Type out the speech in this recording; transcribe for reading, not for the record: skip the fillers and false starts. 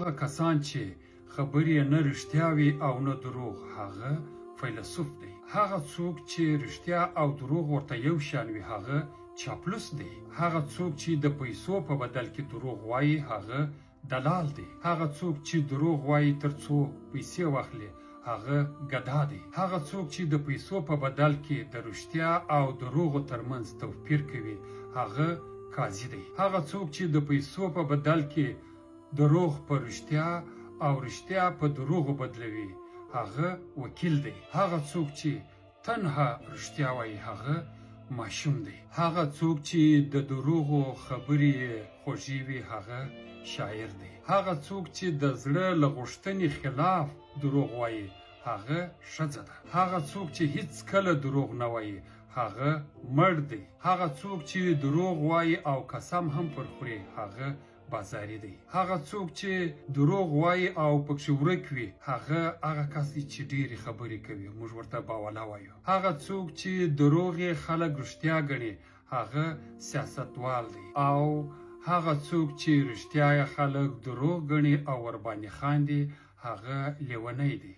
هغه کسان چې خبرې نه رښتیا وي او نه دروغ هغه فیلسوف دی. هغه څوک چې رښتیا او دروغ ورته یو شان وي هغه چاپلوس دی. هغه څوک چې د پیسو په بدل کې دروغ وایي هغه دلال دی. هغه څوک چې دروغ وایي ترڅو پیسې واخلي هغه ګدا دی. هغه څوک چې د پیسو په بدل کې د رښتیا او دروغو ترمنځ توپیر کوي هغه قاضي دی. هغه څوک چې د پیسو په بدل کې دروغ په رښتیا او رښتیا په دروغو بدلوي هغه وکیل دی. هغه څوک چې تنها رښتیا وایي هغه ماشوم دی. هغه څوک چې د دروغو خبرې خوږې وي هغه شاعر دی. هغه څوک چې د زړه له غوښتنې خلاف دروغ وایي هغه ښځه ده. هغه څوک چې هیڅ کله دروغ نه وایي هغه مړ دی. هغه څوک چې دروغ وایي او قسم هم پر خوري هغه بازاري دی. هغه څوک چې دروغ وایي او پکښې ورک وي هغه کس دی چې ډېرې خبرې کوي، موږ ورته باولا وایو. هغه څوک چې دروغ یې خلک رښتیا ګڼي هغه سیاستوال دی. او هغه څوک چې رښتیا یې خلک دروغ ګڼي او ورباندې خاندي هغه لیونی دی.